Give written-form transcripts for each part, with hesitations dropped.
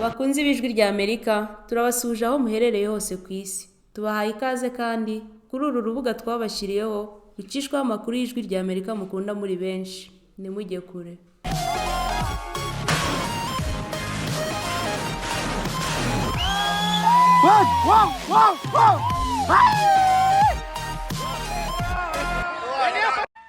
bakunze ibijwi rya Amerika turabasuhuje aho muherereye hose ku isi, tubahaye ikaze kandi kuri uru rubuga twabashyiriyeho rucishwaho amakuru y'ijwi rya Amerika mukunda muri benshi, nimujye kure.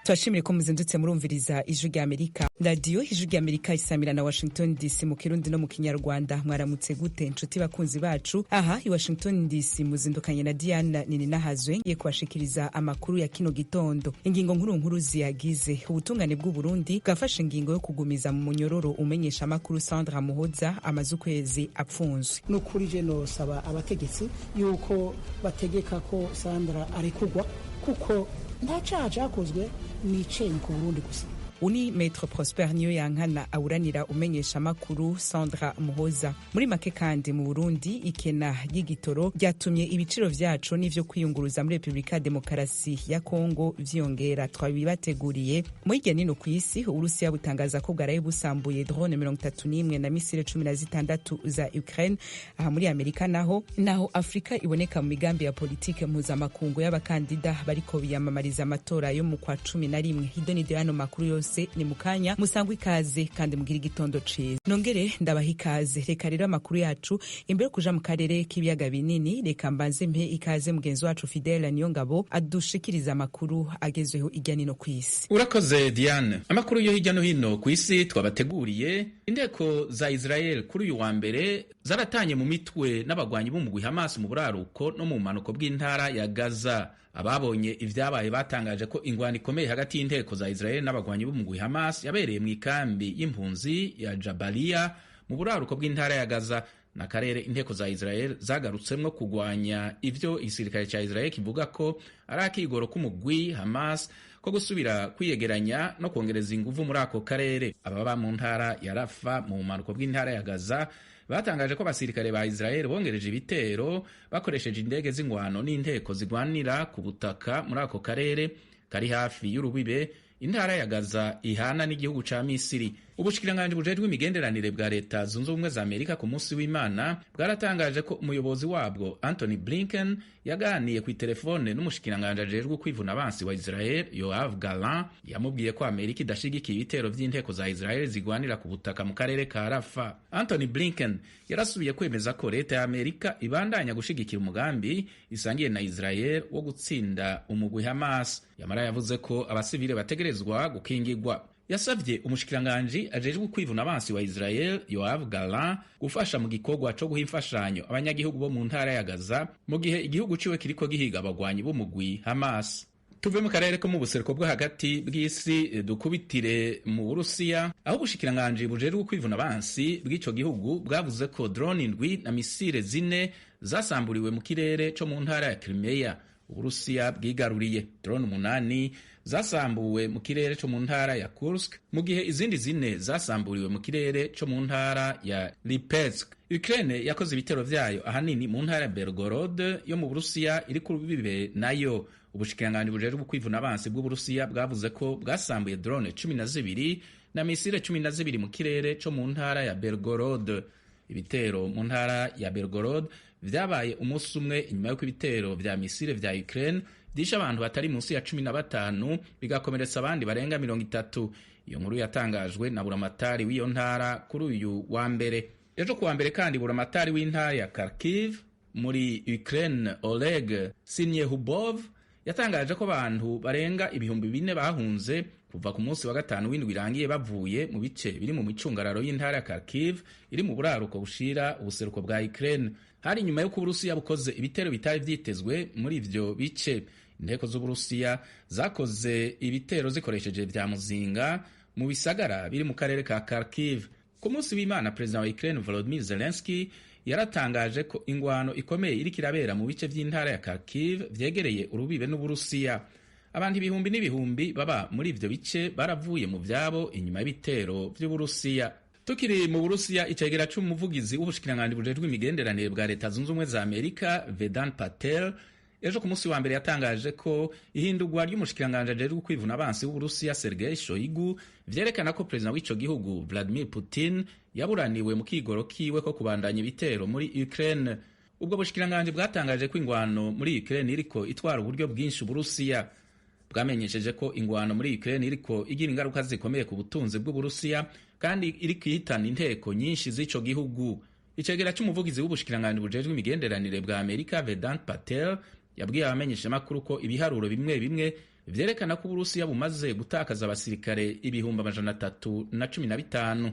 Twashimire ko muzindutse murumviriza ijwi rya Amerika. Radio ijwi rya Amerika isamira na Washington DC mu Kirundi no mu Kinyarwanda. Mwaramutse gute nshuti bakunzi bacu? Aha i Washington DC muzindukanye na Diana Nininahazwe ye kubashikiriza amakuru ya kino gitondo. Ingingo nkuru ziyagize: ubutungane bw'u Burundi bwafashe ingingo yo kugumiza mu munyororo umenyesha amakuru Sandra Muhoza amaze ukwezi apfunzwe. Nukuri je no saba abategetsi yuko bategeka ko Sandra arekugwa kuko nta cyaha cyakozwe n'icyenyi ku Burundi gusa. Uni Maître Prosper Niyoyankana awuranira umenyesha makuru Sandra Muhoza. Muri make kandi mu Burundi ikena y'igitoro ryatumye ibiciro vyacu n'ivyo kwiyunguruza muri Republika Demokarasi ya Kongo vyongera. Twabibateguriye muri genino ku isi. Urusiya butangaza ko bwaraye busambuye drone 31 na misile 16 za Ukraine. Aha muri Amerika naho Afrika iboneka mu migambi ya politike mpuzamakungu y'abakandida bariko biyamamariza amatora yo mu kwa 11. Hidoni Diano makuru yose ni mukanya musangwa ikaze kandi mugira igitondo ciza. Nongere ndabaha ikaze. Reka rero amakuru yacu imbere kuja mu karere k'ibiyaga binini, reka mbanze mpe ikaze mugenzi wacu Fidela Niyongabo adushikiriza amakuru agezweho irya nino ku isi. Urakoze Diane. Amakuru yo hirya no hino ku isi twabateguriye. Indeko za Israel kuri uyu wa mbere zaratanye mu mitwe n'abagwanyi b'umugwi Hamas mu buraruko no mu manuko bw'intara ya Gaza. Ababonye ivyabaye batangaje ko ingwano ikomeye hagati y'inteko za Israel n'abagwanyi b'umugwi Hamas yabereye mu ikambi y'impunzi ya Jabalia mu buraruko bw'intara ya Gaza, na karere inteko za Israel zagarutsemwo kugwanya ivyo igisirikare ca Israel kivuga ko ari akigoro k'umugwi Hamas ko gusubira kwiyegeranya no kongereza inguvu muri ako karere. Ababa mu ntara ya Rafa mu manuko bw'intara ya Gaza batangaje ko abasirikare ba Israel bongereje ibitero bakoresheje indege z'ingwano n'inteko zigwanira ku butaka muri ako karere kari hafi y'urubibe intara ya Gaza ihana n'igihugu ca Misiri. Ubushikiranganji bujejwe imigenderanire bwa leta zunze ubumwe za Amerika ku munsi w'Imana bwaratangaje ko umuyobozi wabwo Anthony Blinken yaganiye ku telefone n'umushikiranganji ajejwe kwivuna abansi wa Israel Yoav Gallant. Yamubwiye ko Amerika idashigikiye ibitero vy'inteko za Israel zigwanira ku butaka mu karere ka Rafa. Anthony Blinken yarasubiye kwemeza ko leta ya Amerika ibandanya gushigikira umugambi isangiye na Israel wo gutsinda umugwi Hamas. Yamara yavuze ko abasivile bategerezwa gukingirwa. Yasavye umushikiranganji ajejwe kwivuna abansi wa Israel Yoav Gallant gufasha mu gikorwa co guha imfashanyo abanyagihugu bo mu ntara ya Gaza mu gihe igihugu ciwe kiriko gihiga abagwanyi b'umugwi Hamas. Tuve mu karere ko mu buseruko bwo hagati bw'isi dukubitire mu Burusiya, aho ubushikiranganji bujejwe kwivuna abansi bw'ico gihugu bwavuze ko drone 7 na misile 4 zasamburiwe mu kirere co mu ntara ya Crimea. Uburusiya bwigaruriye drone 8 zasambuwe mu kirere co mu ntara ya Kursk, mu gihe izindi 4 zasamburiwe mu kirere co mu ntara ya Lipetsk. Ukraine yakoze ibitero vyayo ahanini mu ntara ya Belgorod yo mu Burusiya iri ku rubibe nayo. Ubushikiranganji bujejwe kwivuna abansi bw'Uburusiya bwavuze ko bwasambuye drone 12 na misile 12 mu kirere co mu ntara ya Belgorod. Ibitero mu ntara ya Belgorod vyabaye umunsi umwe inyuma y'uko ibitero vya misile vya Ukraine disha abantu batari munsi ya 15 bigakomeretsa abandi barenga 30. Iyo nkuru yatangajwe na buramatari w'iyo ntara kuri uyu wa mbere. Ejo kuwa mbere kandi buramatari w'intara ya Kharkiv muri Ukraine Oleg Sinyehubov yatangaje ko abantu barenga 4,000 bahunze kuva ku munsi wa gatanu w'indwi irangiye bavuye mu bice biri mu micungararo y'intara ya Kharkiv iri mu buraruko bushira ubuseruko bwa Ukraine. Hari nyuma yo Uburusiya bukoze ibitero bitari vyitezwe muri ivyo bice. Inteko z'Uburusiya zakoze ibitero zikoresheje vya muzinga mu bisagara biri mu karere ka Kharkiv. Ku munsi w'Imana President wa Ukraine Volodymyr Zelensky yaratangaje ko ingwano ikomeye iriko irabera mu bice vy'intara ya Kharkiv vyegereye urubibe n'Uburusiya. Abantu ibihumbi n'ibihumbi baba muri ivyo bice baravuye mu vyabo inyuma y'ibitero vy'Uburusiya. Tukiri mu Burusiya, icegera c'umuvugizi w'ubushikiranganji bujejwe imigenderanire bwa leta zunze ubumwe za Amerika Vedant Patel ejo ku munsi wa mbere yatangaje ko ihindurwa ry'umushikiranganji ajejwe kwivuna abansi w'Uburusiya Sergei Shoigu vyerekana ko perezida w'ico gihugu Vladimir Putin yaburaniwe mu kigoro kiwe ko kubandanya ibitero muri Ukraine. Ubwo bushikiranganji bwatangaje ko ingwano muri Ukraine iriko itwara uburyo bwinshi Uburusiya. Bwamenyesheje ko ingwano muri Ukraine iriko igira ingaruka zikomeye ku butunzi bw'Uburusiya kandi iriko ihitana inteko nyinshi z'ico gihugu. Icegera c'umuvugizi w'ubushikiranganji bujejwe imigenderanire bwa Amerika Vedant Patel yabwiye abamenyeshamakuru ko ibiharuro bimwe bimwe vyerekana ko Uburusiya bumaze gutakaza abasirikare 315,000.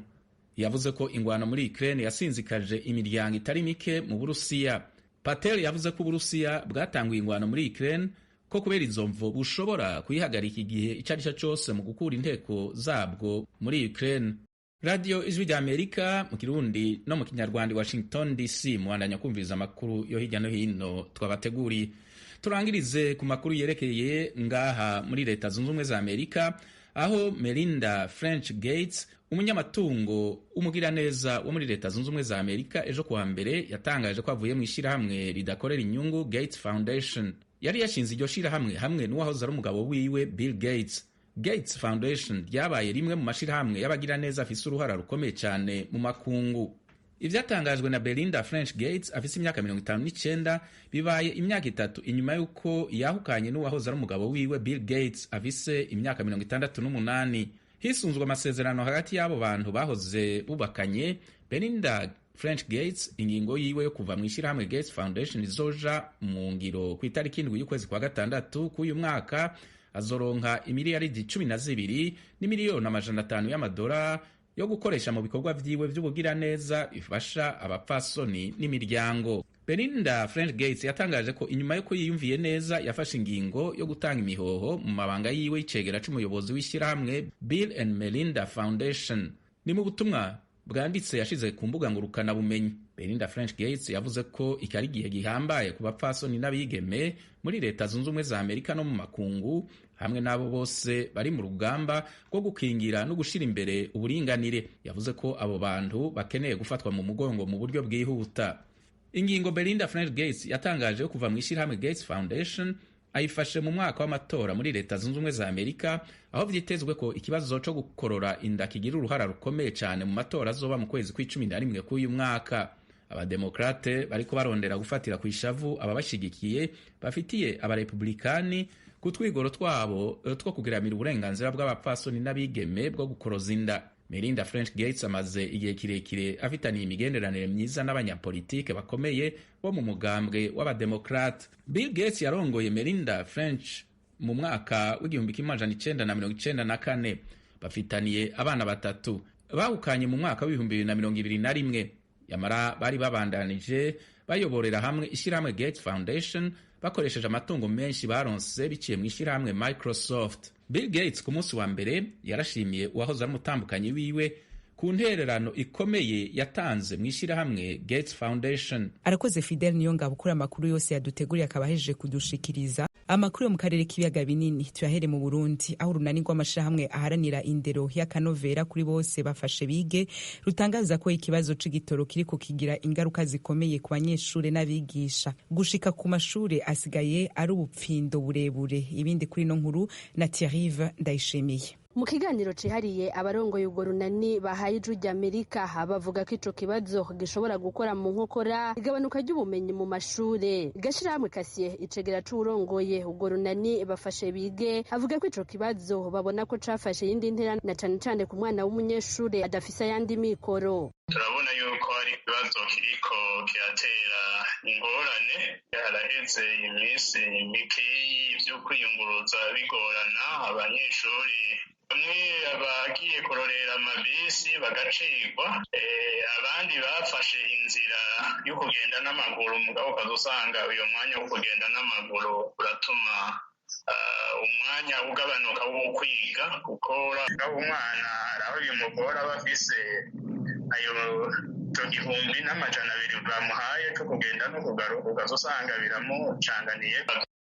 Yavuze ko ingwano muri Ukraine yasinzikaje imiryango itari mike mu Burusiya. Patel yavuze ko Uburusiya bwatanguye ingwano muri Ukraine ko kubera izo mvo bushobora kuyihagarika igihe ico ari cyo cose mu gukura inteko zabwo muri Ukraine. Radio Ijwi rya Amerika mu Kirundi no mu Kinyarwanda Washington DC muandanya kumviriza amakuru yo hirya no hino twabateguriye. Turangirize ku makuru yerekeye ngaha muri Leta Zunze Ubumwe za Amerika, aho Melinda French Gates, umunyamatungo umugiraneza wo muri Leta Zunze Ubumwe za Amerika, ejo kuwa mbere yatangaje ko avuye mu ishirahamwe ridakorera inyungu Gates Foundation. Yari yashinze iryo shirahamwe hamwe n'uwahoze ari umugabo wiwe Bill Gates. Gates Foundation ryabaye rimwe mu mashirahamwe y'abagiraneza afise uruhara rukomeye cyane mu makungu. Ivyatangajwe na Melinda French Gates afise imyaka 59 bibaye imyaka 3 inyuma yuko yahukanye n'uwahoze ari umugabo wiwe Bill Gates afise imyaka 68. Hisunzwe amasezerano hagati y'abo bantu bahoze bubakanye, Melinda French Gates ingingo yiwe yo kuva mu ishirahamwe Gates Foundation izoja mu ngiro ku itariki 7 y'ukwezi kwa gatandatu k'uyu mwaka. Azoronka imiliyaridi 12 n'imiliyoni 500 y'amadolari yo gukoresha mu bikorwa vyiwe vy'ubugiraneza bifasha abapfasoni n'imiryango. Melinda French Gates yatangaje ko inyuma yo yiyumviye neza yafashe ingingo yo gutanga imihoho mu mabanga yiwe y'icegera c'umuyobozi w'ishirahamwe Bill and Melinda Foundation. Ni mu butumwa bwanditse yashize ku mbuga ngurukana bumenyi. Melinda French Gates yavuze ko ikari igihe gihambaye ku bapfasoni n'abigeme muri Leta Zunze Ubumwe za Amerika no mu makungu, hamwe n'abo bose bari mu rugamba rwo gukingira no gushira imbere uburinganire. Yavuze ko abo bantu bakeneye gufatwa mu mugongo mu buryo bwihuta. Ingingo Melinda French Gates yatangaje kuva mu ishirahamwe Gates Foundation ayifashe mu mwaka w'amatora muri Leta Zunze Ubumwe za Amerika, aho vyitezwe ko ikibazo cyo gukorora inda kigira uruhara rukomeye cyane mu matora azoba mu kwezi kwa11 k'uyu mwaka. Abademokrate bariko barondera gufatira ku ishavu ababashigikiye bafitiye abarepublikani ku twigoro twabo two kugiramira uburenganzira bw'abapfasoni n'abigeme bwo gukoroza inda. Melinda French Gates amaze igihe kirekire afitaniye imigenderanire myiza n'abanyapolitike bakomeye bo mu mugambwe w'abademokrate. Bill Gates yarongoye Melinda French mu mwaka w'1994. Bafitaniye abana 3. Bahukanye mu mwaka w'2021. Yamara bari babandanije bayoborera hamwe ishirahamwe Gates Foundation bakoresheje amatungo menshi baronse biciye mu ishirahamwe Microsoft. Bill Gates ku munsi wa mbere yarashimiye uwahoze ari umutambukanyi wiwe ku ntererano ikomeye yatanze mu ishirahamwe Gates Foundation. Arakoze Fidel Niyongabo kuri amakuru yose yaduteguriye akaba ahejeje kudushikiriza. Amakuru yo mu karere k'ibiyaga binini tuyahere mu Burundi, aho urunani rw'amashirahamwe aharanira indero y'akanovera kuri bose bafashe bige rutangaza ko ikibazo c'igitoro kiriko kigira ingaruka zikomeye ku banyeshure n'abigisha. Gushika ku mashure asigaye ari ubupfindo burebure. Ibindi kuri no nkuru na Thierry Ndayishimiye. Mu kiganiro cihariye abarongoye ubwo runani bahaye Ijwi rya Amerika bavuga ko ico kibazo gishobora gukora mu nkokora igabanuka ry'ubumenyi mu mashure. Gashirahamwe Kasiye icegera c'urongoye ubwo runani bafashe bige avuga ko ico kibazo babona ko cafashe yindi ntera na cane cane ku mwana w'umunyeshure adafise ayandi mikoro. Turabona yuko ari ikibazo kiriko kiratera ingorane. Haraheze iminsi mikeyi vyo kwiyunguruza bigorana, abanyeshuri bamwe abagiye kurorera amabisi bagacigwa, abandi bafashe inzira yo kugenda n'amaguru, mugabo ukazusanga uyo mwanya wo kugenda n'amaguru uratuma umwanya ugabanuka wo kwiga, kuko umwana araho bimugora aba afise ayo igihumbi n'amajana 200 bamuhaye cyo kugenda no kugaruka, ukazusanga biramucanganiye.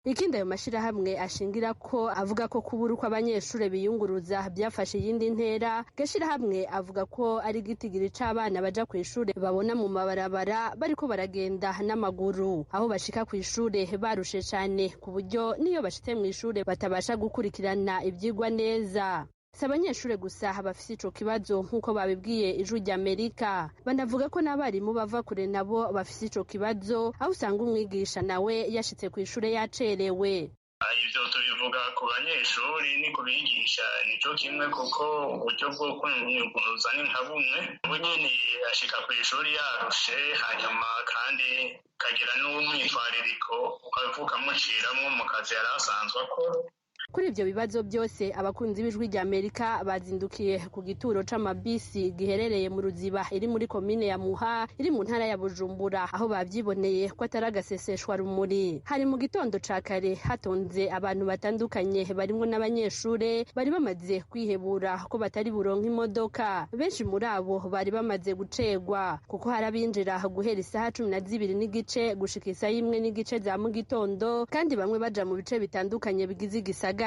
Ikindi ayo mashirahamwe ashingira ko avuga ko kubura uko abanyeshure biyunguruza byafashe iyindi ntera. Gashirahamwe avuga ko ari igitigiri c'abana baja kw'ishure babona mu mabarabara bariko baragenda n'amaguru, aho bashika kw'ishure barushe cane ku buryo niyo bashitse mw'ishure batabasha gukurikirana ivyigwa neza. Si abanyeshure gusa bafise ico kibazo nk'uko babibwiye Ijwi ry'Amerika, banavuga ko n'abarimu bava kure nabo bafise ico kibazo, aho usanga umwigisha nawe yashitse kw'ishure yacerewe. Ivyo tubivuga ku banyeshuri ni ku bigisha nico kimwe, kuko uburyo bwo kwiyunguruza ni nka bumwe. We nyene ashika kw'ishuri yarushe, hanyuma kandi kagira n'umwitwaririko ukavuka muciramwo mu kazi yari asanzwe akora. Kuri ivyo bibazo byose abakunzi b'Ijwi ry'Amerika bazindukiye ku gituro c'amabisi giherereye mu Ruziba iri muri komine ya Muha iri mu ntara ya Bujumbura, aho bavyiboneye ko atari agaseseshwa rumuri. Hari mu gitondo ca kare hatonze abantu batandukanye barimwo n'abanyeshure bari bamaze kwihebura ko batari buronka imodoka. Benshi muri abo bari bamaze gucegwa kuko hari abinjira guhera isaha 12:30 gushika isaha 1:00 za mu gitondo, kandi bamwe baja mu bice bitandukanye bigize igisagara.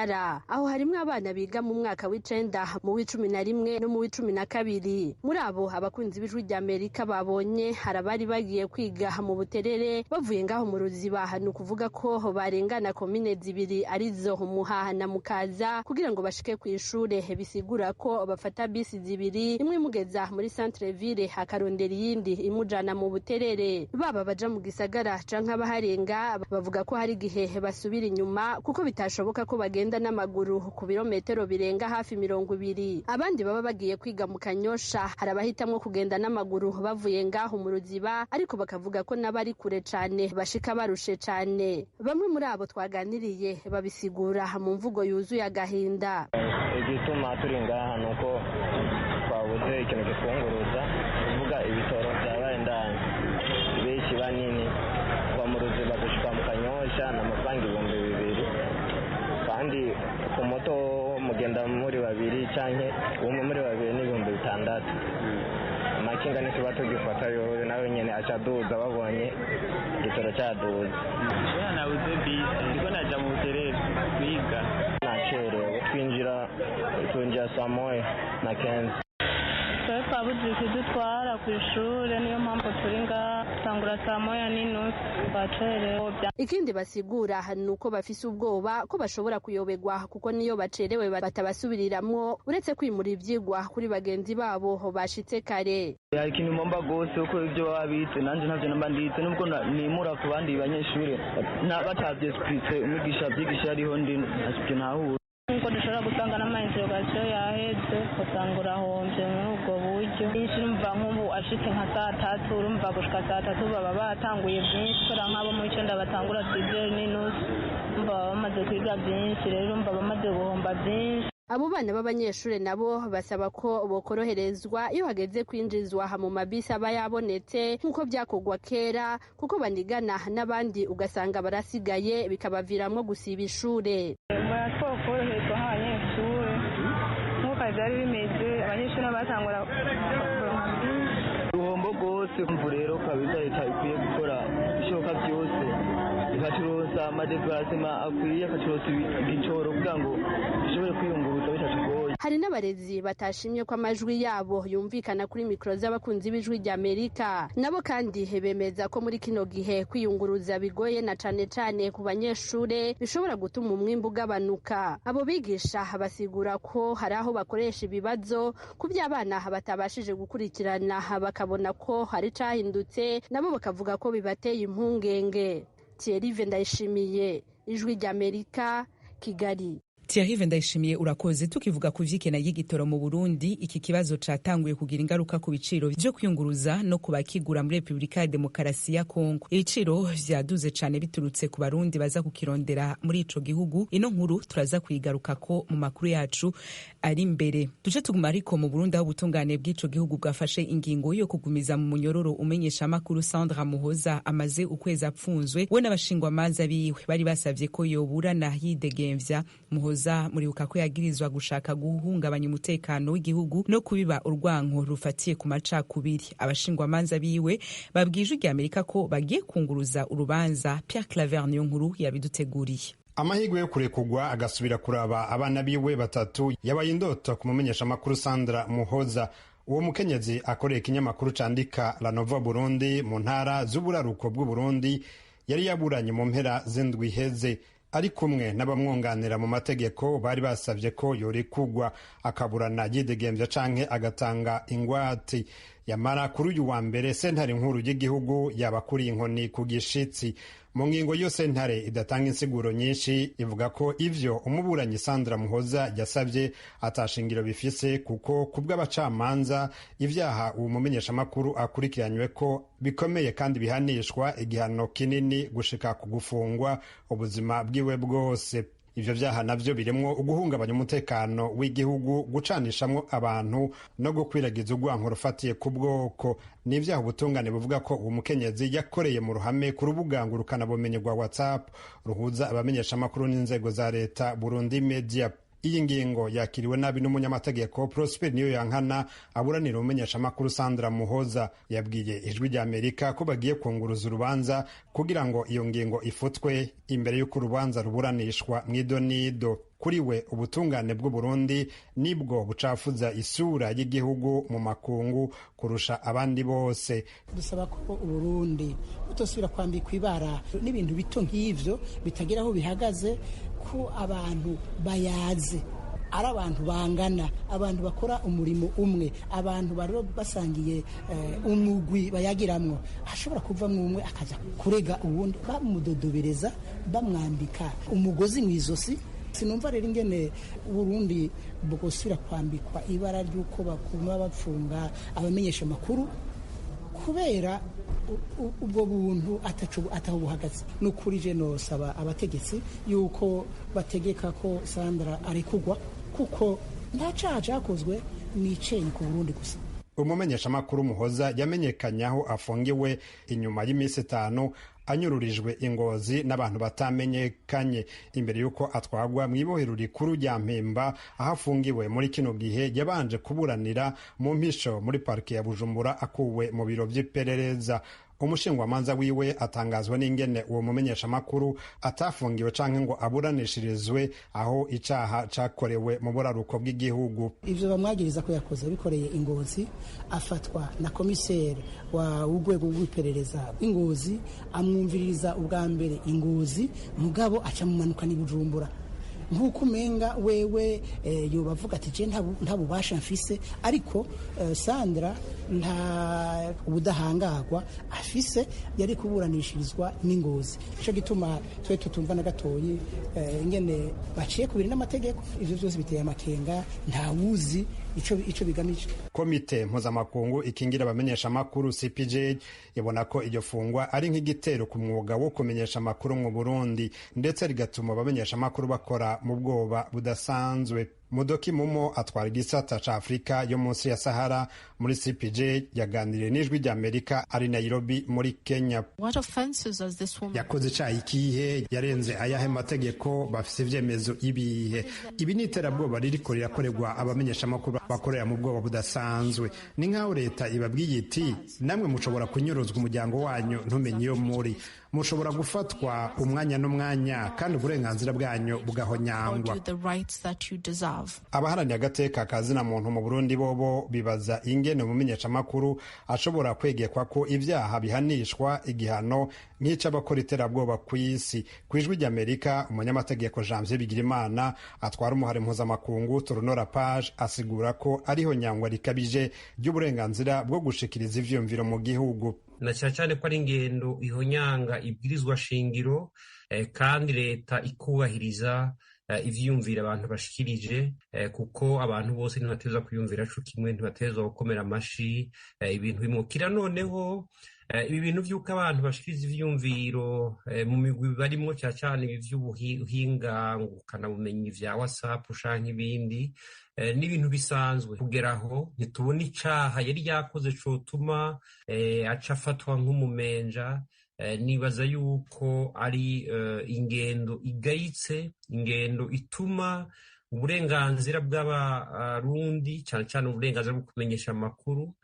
Aho harimwo abana biga mu mwaka w'icenda, mu w'11 no mu w'12. Muri abo abakunzi b'Ijwi ry'Amerika babonye hari abari bagiye kwiga mu Buterere bavuye ngaho mu Ruziba, ni ukuvuga ko barengana komine zibiri arizo Muha na Mukaza kugira ngo bashike kw'ishure. Bisigura ko bafata bisi zibiri, imwe imugeza muri centre ville hakarondera iyindi imujana mu Buterere. Baba baja mu gisagara canke abaharenga bavuga ko hari igihe basubira inyuma kuko bitashoboka ko bagenda n'amaguru ku birometero birenga hafi 20. Abandi baba bagiye kwiga mu Kanyosha hari abahitamwo kugenda n'amaguru bavuye ngaho mu Ruziba, ariko bakavuga ko n'abari kure cane bashika barushe cane. Bamwe muri abo twaganiriye babisigura mu mvugo yuzuye agahinda. Igituma turi ngaha nuko twabuze ikintu gitwunguruza, kuvuga ibitoro vyabaye ndani benshi banini kuva mu Ruziba gushika mu Kanyosha n'amafaranga 2,000, kandi ku moto mugenda muri babiri canke umwe muri babiri ni 6,000. Amakinga nituba tugifata yowe nawe nyene acaduza babonye igitoro caduza. Nabuze bisi ndiko naja mu Buterere kwiga, nacerewe twinjira saa 1:15. Twabuze ikidutwara kw'ishure, niyo mpamvu turi ngaha tangura saa 1:30 bacerewe. Ikindi basigura ni uko bafise ubwoba ko bashobora kuyoberwa kuko niyo bacerewe batabasubiriramwo, uretse kwimura ivyigwa kuri bagenzi babo bashitse kare. Ikintu mpomba gose uko ivyo baba bize nanje ntavyo namba ndize, nubwo nimura ku bandi banyeshure batavyesplitse umwigisha avyigisha ariho ndi asivyo ntahura. Nkuko dushobora gusanga n'amainterogasiyo yaheze usanga urahomvye muri ubwo buryo. Benshi urumva nk'ubu ashitse nka saa 3, urumva gushika saa 3 baba batanguye vyinshi, kubera nk'abo mu icenda batangura 2:30 urumva baba bamaze kwiga vyinshi, rero urumva bamaze guhomba vyinshi. Abo bana b'abanyeshure nabo basaba ko bokoroherezwa iyo hageze kwinjizwa mu mabisi aba yabonetse nk'uko byakogwa kera, kuko banigana n'abandi ugasanga barasigaye bikabaviramwo gusiba ishure. Koroherezwa nk'abanyeshure nk'uko byari bimeze, abanyeshure batangura uruhombo rwose. Kumva rero kabisa leta ikwiye gukora ibishoboka byose ikacuruza amadeparasema akwiye, akacuruza igicoro kugira ngo bishobore kwiyunguruza bitatugoye. Hari n'abarezi batashimye ko amajwi yabo yumvikana kuri mikro z'abakunzi b'Ijwi ry'Amerika. Nabo kandi bemeza ko muri kino gihe kwiyunguruza bigoye, na cane cane ku banyeshure bishobora gutuma umwimbu ugabanuka. Abo bigisha basigura ko hari aho bakoresha ibibazo ku by'abana batabashije gukurikirana, bakabona ko hari cahindutse, nabo bakavuga ko bibateye impungenge. Thierry Ndayishimiye, Ijwi ry'Amerika, Kigali. Thierry Ndayishimiye urakoze. Tukivuga ku vy'ikena y'igitoro mu Burundi, iki kibazo catanguye kugira ingaruka ku biciro vyo kwiyunguruza no kubakigura muri Republika ya Demokarasi ya Kongo. Ibiciro vyaduze cane biturutse ku barundi baza kukirondera muri ico gihugu. Ino nkuru turaza kuyigarukako mu makuru yacu ari imbere. Tuje tuguma ariko mu Burundi, aho ubutungane bw'ico gihugu bwafashe ingingo yo kugumiza mu munyororo umenyesha makuru Sandra Muhoza amaze ukwezi apfunzwe, we n'abashingwamanza biwe bari basavye ko yoburana yidegemvya. Muhoza Muhoza muribuka ko yagirizwa gushaka guhungabanya umutekano w'igihugu no kubiba urwanko rufatiye ku macakubiri. Abashingwamanza biwe babwije irya Amerika ko bagiye kunguruza urubanza. Pierre Claver niyo nkuru yabiduteguriye. Amahirwe yo kurekugwa agasubira kuraba abana biwe batatu yabaye indoto ku mumenyeshamakuru Sandra Muhoza. Uwo mukenyezi akoreye ikinyamakuru candika La Nova Burundi mu ntara z'uburaruko bw'u Burundi yari yaburanye mu mpera z'indwi iheze ari kumwe n'abamwunganira mu mategeko bari basavye ko yorekugwa akaburana yidegemvya canke agatanga ingwate. Yamara kuri uyu wa mbere sentare nkuru y'igihugu yabakuriye inkoni ku gishitsi. Mu ngingo yo sentare idatanga insiguro nyinshi ivuga ko ivyo umuburanyi Sandra Muhoza yasavye atashingiro bifise kuko kubw'abacamanza ivyaha uwo mumenyeshamakuru akurikiranywe ko bikomeye kandi bihanishwa igihano kinini gushika ku gufungwa ubuzima bwiwe bwose. Ivyo vyaha navyo birimwo uguhungabanya umutekano w'igihugu, gucanishamwo abantu no gukwiragiza urwanko rufatiye ku bwoko. Ni ivyaha ubutungane buvuga ko uwo mukenyezi yakoreye mu ruhame ku rubuga ngurukanabumenyi rwa WhatsApp ruhuza abamenyeshamakuru n'inzego za leta Burundi Media. Iyi ngingo yakiriwe nabi n'umunyamategeko Prosper Niyoyankana aburanira umumenyeshamakuru Sandra Muhoza. Yabwiye ijwi rya Amerika ko bagiye kunguruza urubanza kugira ngo iyo ngingo ifutwe imbere y'uko urubanza ruburanishwa mw'idonido. Kuri we ubutungane bw'u Burundi nibwo bucafuza isura y'igihugu mu makungu kurusha abandi bose. Dusaba ko Burundi butosubira kwambikwa ibara n'ibintu bito nk'ivyo bitagira aho bihagaze, ko abantu bayaze ari abantu bangana, abantu bakora umurimo umwe, abantu bari basangiye umugwi bayagiramwo. Hashobora kuvamwo umwe akaza kurega uwundi bamudodobereza bamwambika umugozi mw'izosi. Sinumva rero ingene Burundi bugosubira kwambikwa ibara ry'uko bakuma bapfunga abamenyesha makuru kubera ubwo buntu ataho buhagaze. Nukuri je nosaba abategetsi yuko bategeka ko Sandra arekugwa kuko nta caha cakozwe nicenye ku Burundi gusa. Umumenyeshamakuru Muhoza yamenyekanye aho afungiwe inyuma y'imisi 5 anyururijwe ingozi n'abantu batamenyekanye imbere yuko atwagwa mw'ibohero rikuru rya Mpimba aho afungiwe. Muri kino gihe yabanje kuburanira mu mpisho muri parike ya Bujumbura akuwe mu biro vy'iperereza. Umushingwamanza wiwe atangazwa n'ingene uwo mumenyeshamakuru atafungiwe canke ngo aburanishirizwe aho icaha cakorewe mu buraruko bw'igihugu. Ivyo bamwagiriza ko yakoze bikoreye ingozi, afatwa na komiseri wa urwego rw'iperereza ingozi, amwumviririza ubwa mbere ingozi, mugabo aca mumanuka ni Bujumbura. Nkuko umenga wewe yobavuga ati je nta bubasha mfise, ariko Sandra nta ubudahangagwa afise, yari kuburanishirizwa n'ingozi. Ico gituma twe tutumva na gatoyi ingene baciye kubiri n'amategeko. Ivyo byose biteye amakenga, nta wuzi ico bigamije. Komite mpuzamakungu ikingira abamenyesha amakuru CPJ ibona ko iryo fungwa ari nk'igitero ku mwuga wo kumenyesha amakuru mu Burundi, ndetse rigatuma abamenyesha amakuru bakora mu bwoba budasanzwe. Mudoki Mumo atwara igisata ca Afrika yo munsi ya Sahara muri CPJ yaganiriye n'ijwi rya Amerika ari Nairobi muri Kenya. Yakoze icaha ikihe? Yarenze ayahe mategeko? Bafise ivyemezo ibihe? Ibi ni iterabwoba ririko rirakorerwa abamenyesha amakuru bakorera mu bwoba budasanzwe. Ni nk'aho leta ibabwiye iti namwe mushobora kunyuruzwa umuryango wanyu ntumenye iyo muri, mushobora gufatwa umwanya n'umwanya kandi uburenganzira bwanyu bugahonyangwa. Abaharaniye agateka kazina muntu mu Burundi bobo bibaza ingene umumenyesha amakuru ashobora kwegekwa ko ivyaha bihanishwa igihano nk'ic'abakora iterabwoba kw'isi. Kw'ijwi ry'Amerika umunyamategeko Janvier Bigirimana atwara umuhari mpuzamakungu Tournora Page asigura ko ariho nyangwa rikabije ry'uburenganzira bwo gushikiriza ivyumviro mu gihugu, na cyane ko ari ingendo ihonyanga ibwirizwa shingiro kandi leta ikubahiriza ivyiyumvira abantu bashikirije, kuko abantu bose ntibateza kwiyumvira co kimwe, ntibateza gukomera amashi ibintu bimukira. Noneho ibi bintu vy'uko abantu bashikiriza ivyiyumviro mu migwi barimwo cyane ivy'ubuhinga ngurukanabumenyi vya WhatsApp canke ibindi n'ibintu bisanzwe. Kugeraho ntitubona icaha yari yakoze cotuma aca afatwa nk'umumenja nibaza yuko ari ingendo igayitse, ingendo ituma uburenganzira bw'abarundi cyane cyane uburenganzira bwo kumenyesha amakuru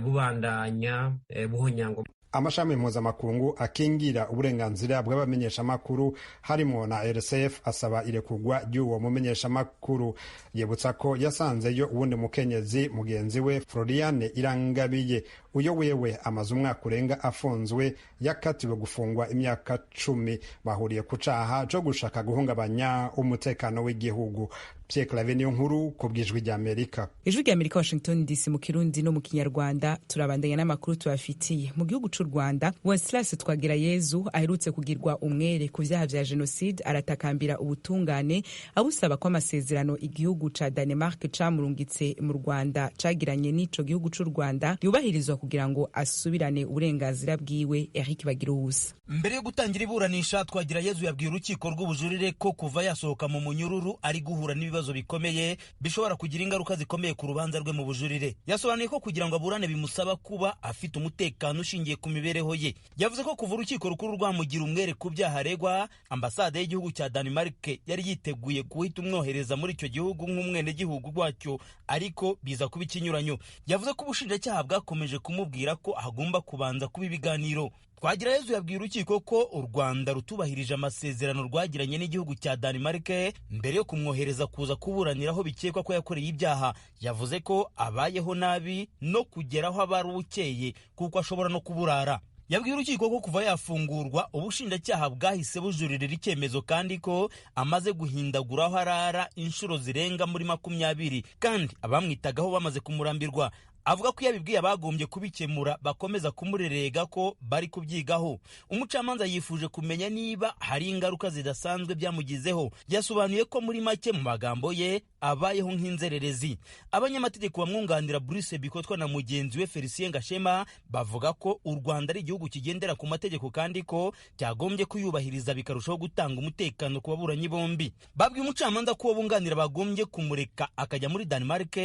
bubandanya buhonyangwa. amashami mpuzamakungu akingira uburenganzira bw'abamenyeshamakuru harimo na RSF asaba irekurwa ry'uwo mumenyeshamakuru. Yibutsa ko yasanzeyo uwundi mukenyezi mugenzi we Floriane Irangabiye uyo wewe amaze umwaka urenga afunzwe yakatiwe gufungwa imyaka 10 bahuriye ku caha co gushaka guhungabanya umutekano w'igihugu. Pierre Claver niyo nkuru ku bw'ijwi ry'Amerika. Ijwi ry'Amerika Washington DC mu Kirundi no mu Kinyarwanda. Turabandanya n'amakuru tubafitiye. Mu gihugu c'u Rwanda, Wenceslas Twagirayezu aherutse kugirwa umwere ku vyaha vya genocide aratakambira ubutungane abusaba ko amasezerano igihugu ca Denmark camurungitse mu Rwanda cagiranye n'ico gihugu c'u Rwanda yubahirizwa kugira ngo asubirane uburenganzira bwiwe. Eric Bagiruwusa. Mbere yo gutangira iburanisha, Twagirayezu yabwiye urukiko rw'ubujurire ko kuva yasohoka mu munyururu ari guhura n'ibibazo bikomeye bishobora kugira ingaruka zikomeye ku rubanza rwe mu bujurire. Yasobanuye ko kugira ngo aburane bimusaba kuba afite umutekano ushingiye ku mibereho ye. Yavuze ko kuva urukiko rukuru rwamugira umwere ku byaha aregwa, ambasade y'igihugu cya Denmark yari yiteguye guhita umwohereza muri icyo gihugu nk'umwene gihugu rwacyo, ariko biza kuba ikinyuranyo. Yavuze ko ubushinjacyaha bwakomeje kumubwira ko agomba kubanza kuba ibiganiro. Twagirayezu yabwiye urukiko ko u Rwanda rutubahirije amasezerano rwagiranye n'igihugu cya Denmark mbere yo kumwohereza kuza kuburanira aho bikekwa ko yakoreye ibyaha. Yavuze ko abayeho nabi no kugeraho abari ukeye kuko ashobora no kuburara. Yabwiye urukiko ko kuva yafungurwa ubushinjacyaha bwahise bujuririra icyemezo kandi ko amaze guhindagura aho arara inshuro zirenga muri 20 kandi abamwitagaho bamaze kumurambirwa. Avuga ko yabibwiye abagombye kubikemura bakomeza kumurerega ko bari kubyigaho. Umucamanza yifuje kumenya niba hari ingaruka zidasanzwe byamugizeho. Yasobanuye ko muri make mu magambo ye abayeho nk'inzererezi. Abanyamategeko bamwunganira Bruce Bikotwa na mugenzi we Felicien Gashema bavuga ko u Rwanda ari igihugu kigendera ku mategeko kandi ko cyagombye kuyubahiriza bikarushaho gutanga umutekano ku baburanyi bombi. Babwiye umucamanza ko bunganira bagombye kumureka akajya muri Denmark,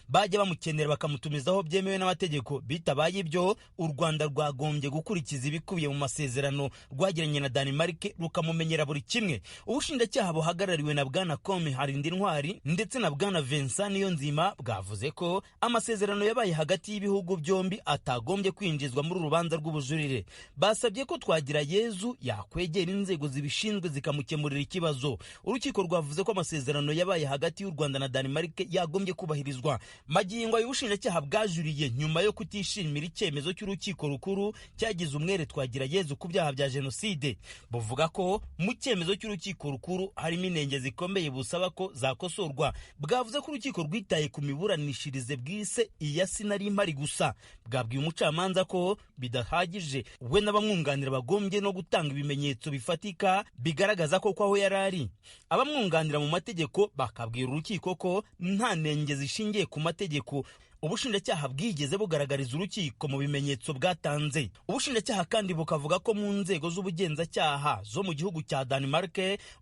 bajya bamukenera bakamutumizaho byemewe n'amategeko. Bitabaye ibyo, u Rwanda rwagombye gukurikiza ibikubiye mu masezerano rwagiranye na Denmark rukamumenyera buri kimwe. Ubushinjacyaha buhagarariwe na Bwana Kome Harindintwari ndetse na Bwana Vincent Niyonzima bwavuze ko amasezerano yabaye hagati y'ibihugu byombi atagombye kwinjizwa muri urubanza rw'ubujurire. Basabye ko Twagirayezu yakwegera inzego zibishinzwe zikamukemurira ikibazo. Urukiko rwavuze ko amasezerano yabaye hagati y'u Rwanda na Denmark yagombye kubahirizwa. Magingo y'ubushinjacyaha bwajuriye nyuma yo kutishimira icyemezo cy'urukiko rukuru cyagize umwere Twagirayezu ku byaha bya genocide. Buvuga ko mu cyemezo cy'urukiko rukuru harimo inenge zikomeye busaba ko zakosorwa. Bwavuze ko urukiko rwitaye ku miburanishirize bwise iya sinari impari gusa. Bwabwiye umucamanza ko bidahagije we n'abamwunganira bagombye no gutanga ibimenyetso bifatika bigaragaza ko aho yarari. Abamwunganira mu mategeko bakabwira urukiko ko nta nenge zishingiye ku mategeko ubushinjacyaha bwigeze bugaragariza urukiko mu bimenyetso bwatanze. Ubushinjacyaha kandi bukavuga ko mu nzego z'ubugenzacyaha zo mu gihugu cya Denmark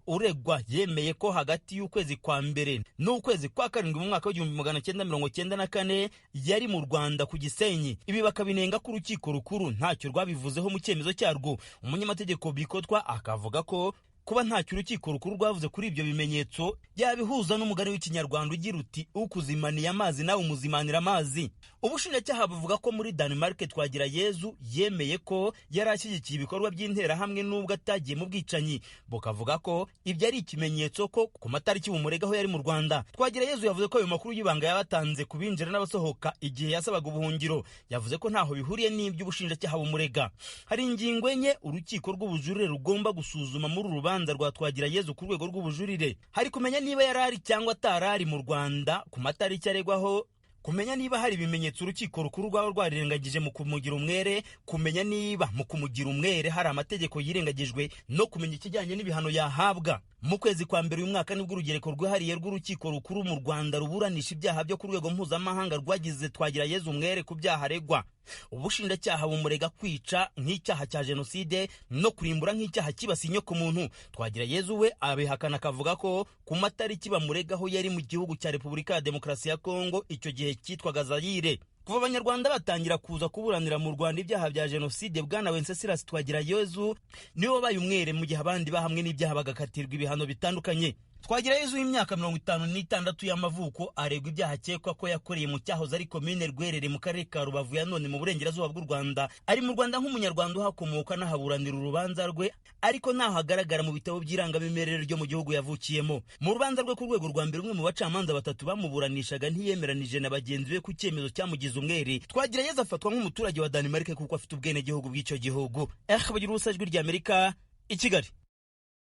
uregwa yemeye ko hagati y'ukwezi kwa mbere n'ukwezi kwa karindwi mu mwaka w'1994 yari mu Rwanda ku Gisenyi. Ibi bakabinenga ko urukiko rukuru ntacyo rwabivuzeho mu cyemezo cyarwo. Umunyamategeko Bikotwa akavuga ko kuba ntacyo urukiko rukuru rwavuze kuri ibyo bimenyetso yabihuza n'umugani w'ikinyarwanda ugira uti ukuzimaniye amazi nawe umuzimanira amazi. Ubushinjacyaha buvuga ko muri Denmark Twagirayezu yemeye ko yari ashyigikiye ibikorwa by'interahamwe n'ubwo atagiye mu bwicanyi. Bukavuga ko ibyo ari ikimenyetso ko ku matariki bumuregaho yari mu Rwanda. Twagirayezu yavuze ko ayo makuru y'ibanga yabatanze ku binjira n'abasohoka igihe yasabaga ubuhungiro. Yavuze ko ntaho bihuriye n'ibyo ubushinjacyaha bumurega. Hari ingingo enye urukiko rw'ubujurire rugomba gusuzuma muri urubanza rwa Twagirayezu ku rwego rw'ubujurire. Hari kumenya niba yarari cyangwa atarari mu Rwanda ku matariki aregwaho, kumenya niba hari ibimenyetso urukiko rukuru rwaba rwarirengagije mu kumugira umwere, kumenya niba mu kumugira umwere hari amategeko yirengagijwe, no kumenya ikijyanye n'ibihano yahabwa. Mu kwezi kwa mbere uyu mwaka nibwo urugereko rwihariye rw'urukiko rukuru mu Rwanda ruburanisha ibyaha byo ku rwego mpuzamahanga rwagize Twagirayezu umwere ku byaha aregwa. Ubushinjacyaha bumurega kwica nk'icyaha cya genocide no kurimbura nk'icyaha kibasiye inyoko muntu. Twagirayezu we abihakana akavuga ko ku matariki bamuregaho yari mu gihugu cya Repubulika ya Demokarasi ya Kongo icyo gihe cyitwaga Zaire. kuva abanyarwanda batangira kuza kuburanira mu Rwanda ibyaha bya jenoside, bwana Wenceslas Twagirayezu niwe wabaye umwere, mu gihe abandi bahamwe n'ibyaha bagakatirwa ibihano bitandukanye. Twagirayezu w'imyaka 56 y'amavuko aregwa ibyaha akekwa ko yakoreye mu cyahoze ari komine Rwerere mu karere ka Rubavu ya none mu burengerazuba bw'u Rwanda. Ari mu Rwanda nk'umunyarwanda uhakomoka n'ahaburanira urubanza rwe, ariko ntaho hagaragara mu bitabo by'irangamimerere ryo mu gihugu yavukiyemo. Mu rubanza rwe ku rwego rwa mbere, umwe mu bacamanza batatu bamuburanishaga ntiyemeranije na bagenzi be ku cyemezo cyamugize umwere. Twagirayezu afatwa nk'umuturage wa Denmark kuko afite ubwenegihugu bw'icyo gihugu. Bagira ubusa ijwi ry'Amerika i Kigali.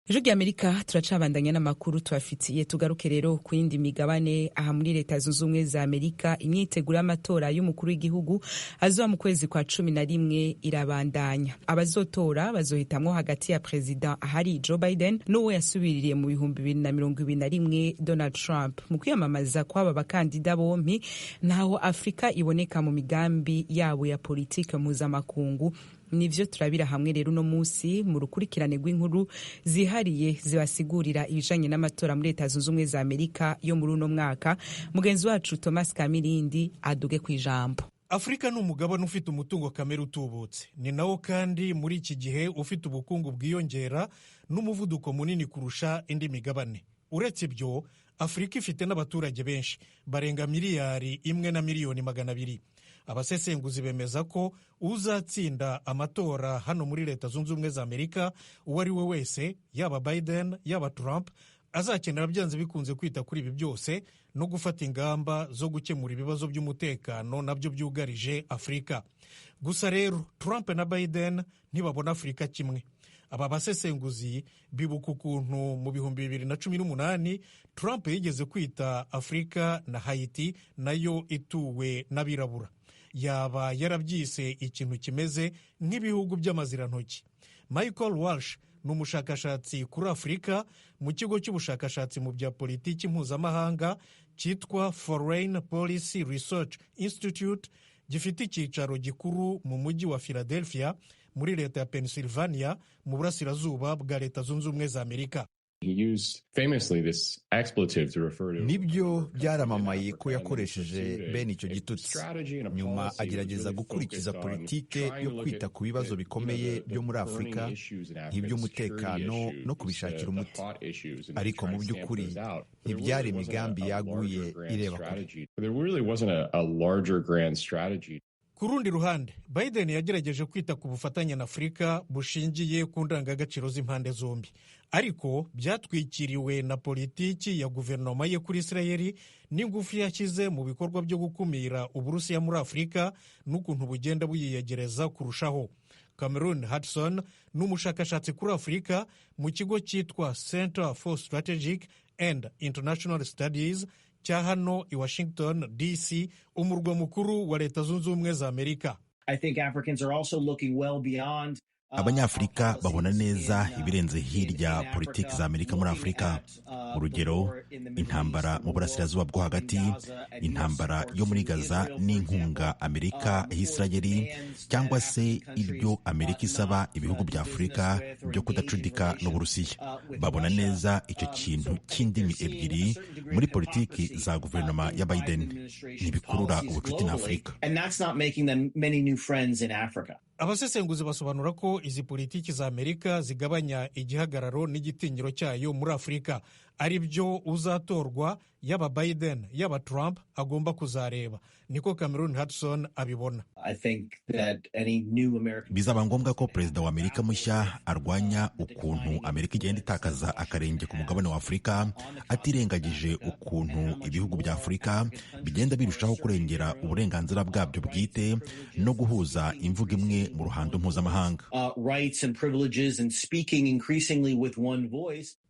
Ijwi ry'Amerika turacabandanya n'amakuru tubafitiye. Tugaruke rero ku yindi migabane. Aha muri Leta Zunze Ubumwe za Amerika, imyiteguro y'amatora y'umukuru w'igihugu azoba mu kwezi kwa 11 irabandanya. Abazotora bazohitamwo hagati ya President ahari Joe Biden n'uwo yasubiririye mu 2021 Donald Trump. Mu kwiyamamaza kw'aba bakandida bompi, ntaho Afrika iboneka mu migambi yabo ya politike mpuzamakungu. Nivyo turabira hamwe rero no musi mu rukurikirane rw'inkuru zihariye zibasigurira ibijanye n'amatora muri Leta Zunze Ubumwe za Amerika yo muri uno mwaka. Mugenzi wacu Thomas Kamirindi aduge kwijambo. Afrika ni umugabane ufite umutungo kamere utubutse, ni nawo kandi muri iki gihe ufite ubukungu bwiyongera n'umuvuduko munini kurusha indi migabane. Uretse ibyo, Afrika ifite n'abaturage benshi barenga 1,200,000,000. Abasesenguzi bemeza ko uzatsinda amatora hano muri Leta Zunze Ubumwe za Amerika uwo ari we wese, yaba Biden yaba Trump, azakenera byanze bikunze kwita kuri ibi byose no gufata ingamba zo gukemura ibibazo by'umutekano nabyo byugarije Afrika. Gusa rero Trump na Biden ntibabona Afrika kimwe. Aba basesenguzi bibuka ukuntu mu 2018 Trump yigeze kwita Afrika na Haiti nayo ituwe n'abirabura. Yaba yarabyise ikintu kimeze nk'ibihugu by'amazirantoki. Michael Walsh ni umushakashatsi kuri Afrika mu kigo cy'ubushakashatsi mu bya politiki mpuzamahanga cyitwa Foreign Policy Research Institute, gifite icyicaro gikuru mu mujyi wa Philadelphia muri leta ya Pennsylvania mu burasirazuba bwa Leta Zunze Ubumwe za Amerika. Nibyo byaramamaye ko yakoresheje bene icyo gitutsi. Nyuma agerageza gukurikiza politike yo kwita ku bibazo bikomeye byo muri Afurika nk'iby'umutekano no kubishakira umuti. Ariko mu by'ukuri ntibyari imigambi yaguye ireba kure. Ku rundi ruhande, Biden yagerageje kwita ku bufatanye na Afurika bushingiye ku ndangagaciro z'impande zombi, ariko byatwikiriwe na politiki ya guverinoma ye kuri Israeli n'ingufu yashyize mu bikorwa byo gukumira Uburusiya muri Afurika n'ukuntu bugenda buyiyegereza kurushaho. Cameron Hudson ni umushakashatsi kuri Afurika mu kigo cyitwa Center for Strategic and International Studies cya hano i Washington DC, umurwa mukuru wa Leta Zunze Ubumwe za Amerika. Abanyafurika babona neza ibirenze hirya politiki za Amerika muri Afurika. Urugero, intambara mu burasirazuba bwo hagati, intambara yo muri Gaza n'inkunga Amerika Israeli, cyangwa se ibyo Amerika isaba ibihugu bya Afurika byo kudacudika n'Uburusiya. Babona neza icyo kintu cy'indimi ebyiri muri politiki za guverinoma ya Biden, ntibikurura ubucuti na Afurika. Abasesenguzi basobanura ko izi politiki za Amerika zigabanya igihagararo n'igitinyiro cyayo muri Afurika, ari byo uzatorwa yaba Biden yaba Trump agomba kuzareba. Niko Cameron Hudson abibona. Bizaba ngombwa ko perezida wa Amerika mushya arwanya ukuntu Amerika igenda itakaza akarenge ku mugabane wa Afurika, atirengagije ukuntu ibihugu bya Afurika bigenda birushaho kurengera uburenganzira bwabyo bwite no guhuza imvugo imwe mu ruhando mpuzamahanga.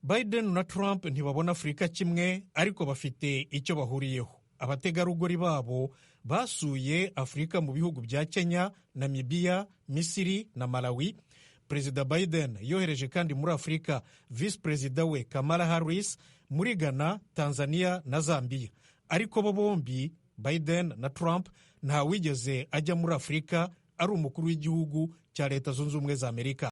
Biden na Trump ntibabona Afurika kimwe, ariko bafite icyo bahuriyeho. Abategarugori babo basuye Afurika mu bihugu bya Kenya, Namibia, Misiri na Malawi. Perezida Biden yohereje kandi muri Afurika Vice Perezida we Kamala Harris, muri Ghana, Tanzania na Zambia. Ariko bo bombi, Biden na Trump, nta wigeze ajya muri Afurika ari umukuru w'igihugu cya Leta Zunze Ubumwe za Amerika.